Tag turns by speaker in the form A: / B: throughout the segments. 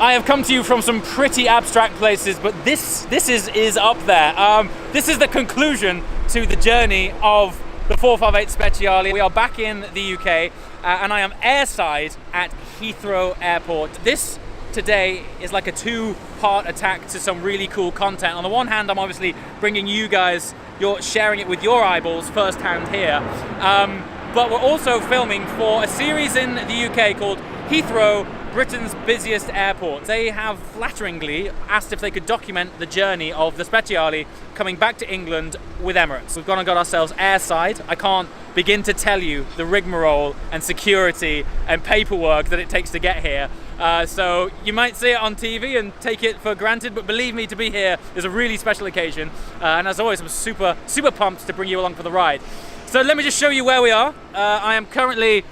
A: I have come to you from some pretty abstract places, but this is up there. This is the conclusion to the journey of the 458 Speciale. We are back in the UK, and I am airside at Heathrow Airport. This today is like a two-part attack to some really cool content. On the one hand, I'm obviously bringing you guys, you're sharing it with your eyeballs firsthand here, but we're also filming for a series in the UK called Heathrow, Britain's busiest airport. They have flatteringly asked if they could document the journey of the Speciale coming back to England with Emirates. We've gone and got ourselves airside. I can't begin to tell you the rigmarole and security and paperwork that it takes to get here. So you might see it on TV and take it for granted, but believe me, to be here is a really special occasion. And as always, I'm super pumped to bring you along for the ride. So let me just show you where we are. I am currently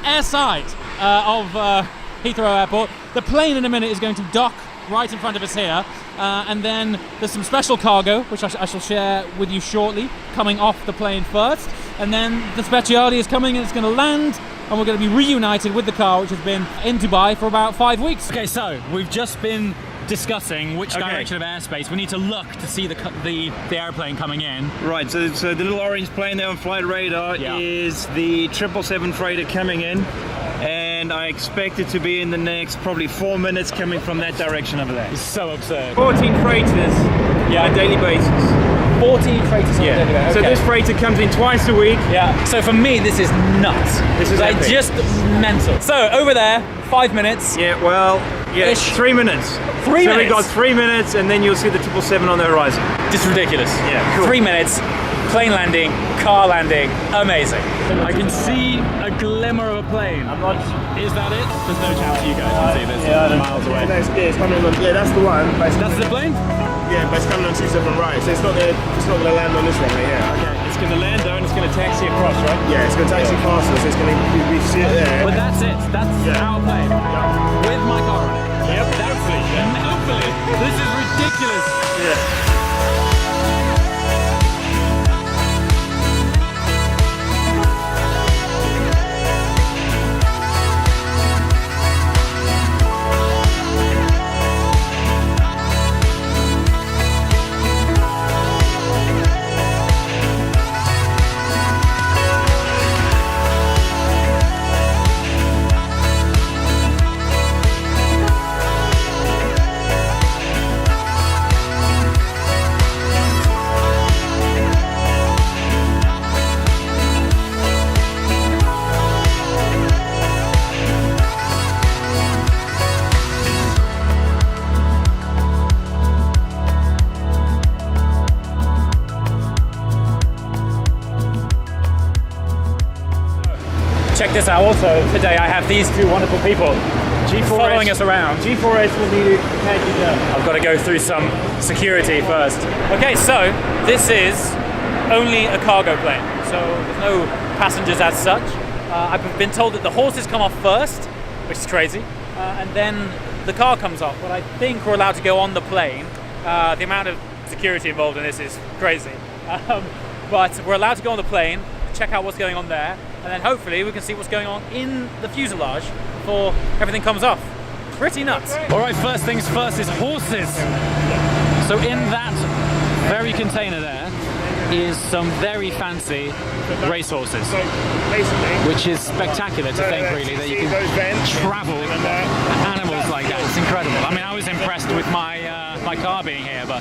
A: airside of Heathrow Airport. The plane in a minute is going to dock right in front of us here, and then there's some special cargo which I shall share with you shortly, coming off the plane first, and then the Speciale is coming and it's going to land, and we're going to be reunited with the car which has been in Dubai for about 5 weeks. Okay, so we've just been discussing which direction of airspace we need to look to see the airplane coming in.
B: Right, so the little orange plane there on flight radar is the 777 freighter coming in, and I expect it to be in the next probably 4 minutes coming from that direction over there.
A: It's so absurd.
B: 14 freighters on a daily basis.
A: 14 freighters on a daily basis.
B: So this freighter comes in twice a week.
A: Yeah. So for me, this is nuts.
B: This is
A: like just mental. So over there, 5 minutes.
B: Yeah, well, yeah,
A: Ish.
B: 3 minutes.
A: 3 minutes?
B: So we got 3 minutes, and then you'll see the 777 on the horizon.
A: Just ridiculous.
B: Yeah, cool.
A: 3 minutes, plane landing, car landing, amazing. I can see a glimmer of a plane. Is that it? There's no chance you guys can see this. Miles away.
C: It's coming on, yeah, that's the one.
A: That's the plane?
C: Yeah, but it's coming on 27 right, so it's not gonna land on this runway, yeah.
B: Okay, it's going to land there and it's going to taxi across, right?
C: Yeah, it's gonna taxi past us, so it's gonna we see it there.
A: But that's it. That's our plane. With my car on it.
B: Yep, hopefully. Yeah.
A: Hopefully. This is ridiculous.
B: Yeah.
A: Check this out also. Today I have these two wonderful people following us around.
B: G4S will need to tag you down.
A: I've got to go through some security first. Okay, so this is only a cargo plane, so there's no passengers as such. I've been told that the horses come off first, which is crazy, and then the car comes off, but I think we're allowed to go on the plane. The amount of security involved in this is crazy. But we're allowed to go on the plane, check out what's going on there, and then hopefully we can see what's going on in the fuselage before everything comes off. Pretty nuts. All right, first things first is horses. So in that very container there is some very fancy racehorses,
C: So basically,
A: which is spectacular to think really that you can travel animals like that. It's incredible. I mean, I was impressed with my my car being here, but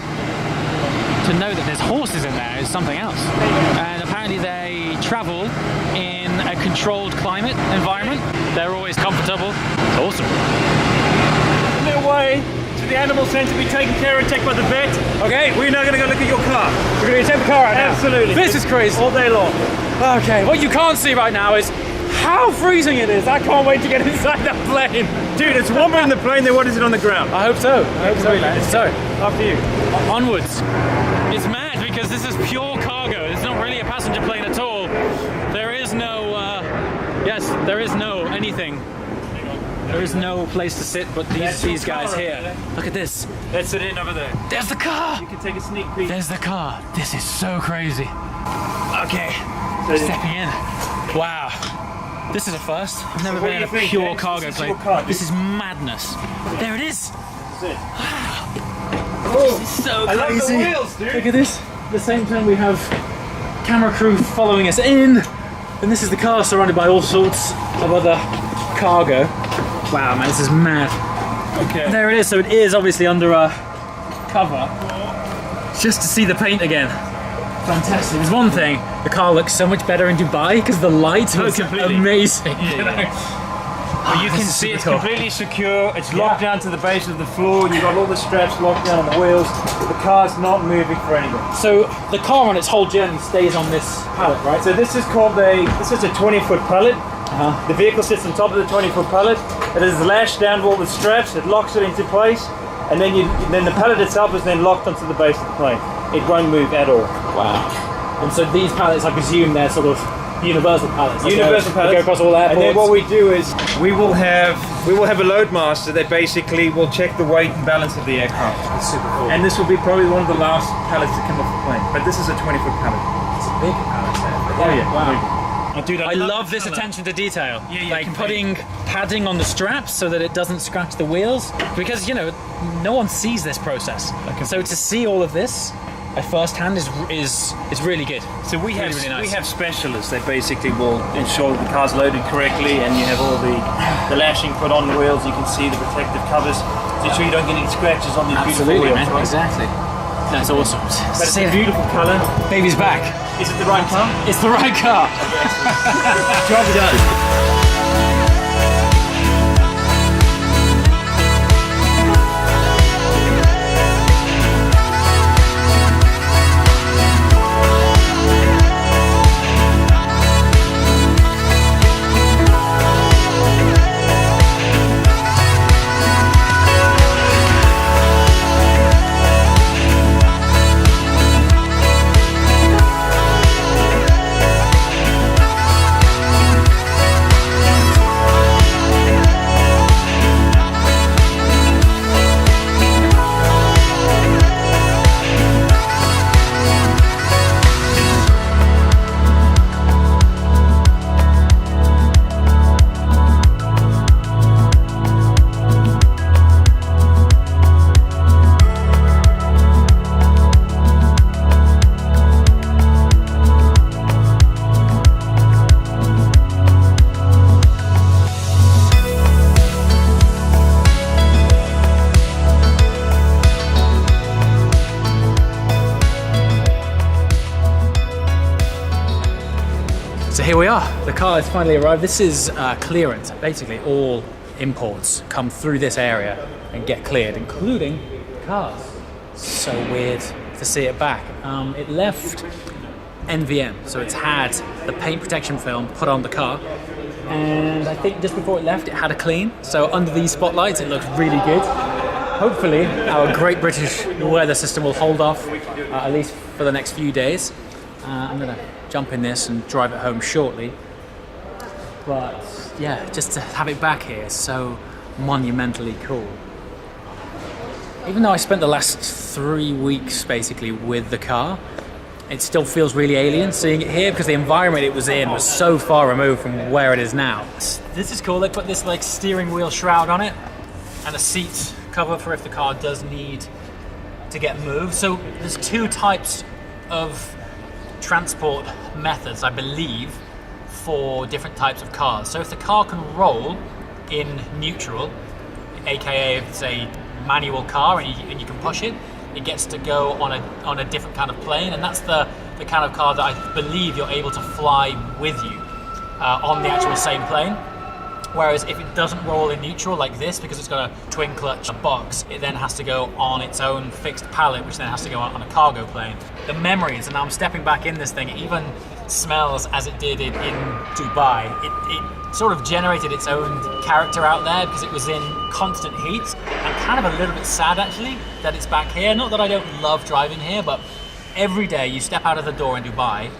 A: to know that there's horses in there is something else. And apparently they travel in a controlled climate environment. They're always comfortable. It's awesome.
B: On their way to the animal centre to be taken care of, checked by the vet.
A: Okay,
B: We're now going to go look at your car.
A: we're going to take the car out now.
B: Absolutely.
A: This is crazy.
B: All day long.
A: Okay, what you can't see right now is how freezing it is. I can't wait to get inside that plane.
B: Dude, it's warmer in the plane than what is it on the ground.
A: I hope so. I hope so, man. So,
B: After you.
A: onwards. It's mad because this is pure cargo. It's not really a passenger plane at all. There is no, there is no anything. There is no place to sit but these guys here. Look at this.
B: Let's sit in over there.
A: There's the car.
B: You can take a sneak peek.
A: There's the car. This is so crazy. Okay, stepping in. Wow. This is a first. I've never
B: What
A: been
B: do
A: in a
B: you think,
A: pure
B: James?
A: cargo
B: This is
A: plane.
B: your car,
A: This is madness. There it is.
B: That's it.
A: This is so
B: I love the
A: crazy.
B: wheels, dude.
A: Look at this. At the same time we have camera crew following us in. And this is the car surrounded by all sorts of other cargo. Wow, man, this is mad.
B: Okay.
A: There it is. So it is obviously under a cover. Just to see the paint again. Fantastic. There's one thing, the car looks so much better in Dubai because the light was
B: completely.
A: amazing.
B: Well, you can
A: this is
B: see
A: super
B: it's
A: cool.
B: completely secure. It's locked down to the base of the floor. You've got all the straps locked down on the wheels. The car's not moving for anything.
A: So the car on its whole journey stays on this pallet, right?
B: So this is called this is a 20-foot pallet. The vehicle sits on top of the 20-foot pallet. It is lashed down with straps. It locks it into place, and then the pallet itself is then locked onto the base of the plane. It won't move at all.
A: Wow. And so these pallets, I presume they're sort of universal pallets.
B: Universal
A: They
B: pallets.
A: go across all airports.
B: And then what we do is we will have a load master that basically will check the weight and balance of the aircraft.
A: That's super cool.
B: And this will be probably one of the last pallets to come off the plane. But this is a 20-foot pallet.
A: It's a big pallet there.
B: Oh yeah.
A: Wow.
B: Oh, dude,
A: I love this attention to detail.
B: Yeah,
A: like
B: completely.
A: putting padding on the straps so that it doesn't scratch the wheels. Because, you know, no one sees this process. So to see all of this at first hand is really good.
B: So we have
A: really nice.
B: we have specialists that basically will ensure that the car's loaded correctly, and you have all the lashing put on the wheels. You can see the protective covers to ensure you don't get any scratches on these beautiful
A: Absolutely,
B: wheels.
A: man.
B: Right?
A: Exactly. That's awesome.
B: But it's a beautiful colour.
A: Baby's back.
B: Is it the right car?
A: It's the right car.
B: Job done.
A: So here we are. The car has finally arrived. This is clearance. Basically, all imports come through this area and get cleared, including cars. So weird to see it back. It left NVM, so it's had the paint protection film put on the car, and I think just before it left, it had a clean. So under these spotlights, it looks really good. Hopefully, our great British weather system will hold off at least for the next few days. I'm gonna jump in this and drive it home shortly. But yeah, just to have it back here is so monumentally cool. Even though I spent the last 3 weeks basically with the car, it still feels really alien seeing it here because the environment it was in was so far removed from where it is now. This is cool. They put this like steering wheel shroud on it and a seat cover for if the car does need to get moved. So there's two types of transport methods, I believe, for different types of cars. So if the car can roll in neutral, aka if it's a manual car and you can push it, it gets to go on a different kind of plane, and that's the kind of car that I believe you're able to fly with you on the actual same plane. Whereas if it doesn't roll in neutral like this, because it's got a twin clutch box, it then has to go on its own fixed pallet, which then has to go on a cargo plane. The memories, and now I'm stepping back in this thing, it even smells as it did in Dubai. It sort of generated its own character out there because it was in constant heat. I'm kind of a little bit sad actually that it's back here. Not that I don't love driving here, but every day you step out of the door in Dubai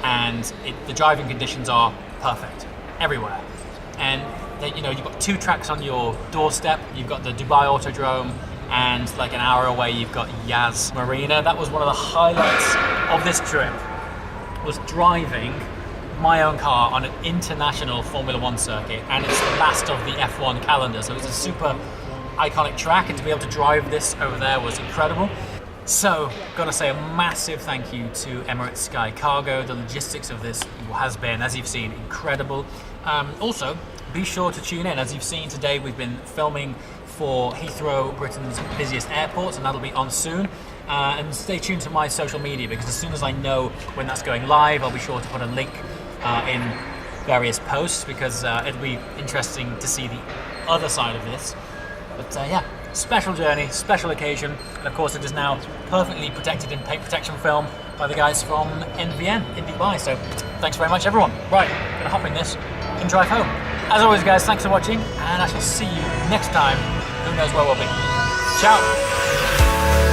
A: and the driving conditions are perfect everywhere. And you've got 2 tracks on your doorstep. You've got the Dubai Autodrome, and like an hour away you've got Yas Marina. That was one of the highlights of this trip, was driving my own car on an international Formula One circuit, and it's the last of the F1 calendar, so it's a super iconic track, and to be able to drive this over there was incredible. So, gotta say a massive thank you to Emirates Sky Cargo. The logistics of this has been, as you've seen, incredible. Also, be sure to tune in. As you've seen today, we've been filming for Heathrow, Britain's busiest airport, and that'll be on soon. And stay tuned to my social media, because as soon as I know when that's going live, I'll be sure to put a link in various posts, because it'll be interesting to see the other side of this. But yeah, special journey, special occasion, and of course it is now perfectly protected in paint protection film by the guys from NVN in Dubai. So thanks very much, everyone. Right, gonna hop in this and drive home. As always, guys, thanks for watching, and I shall see you next time. Who knows where we'll be. Ciao.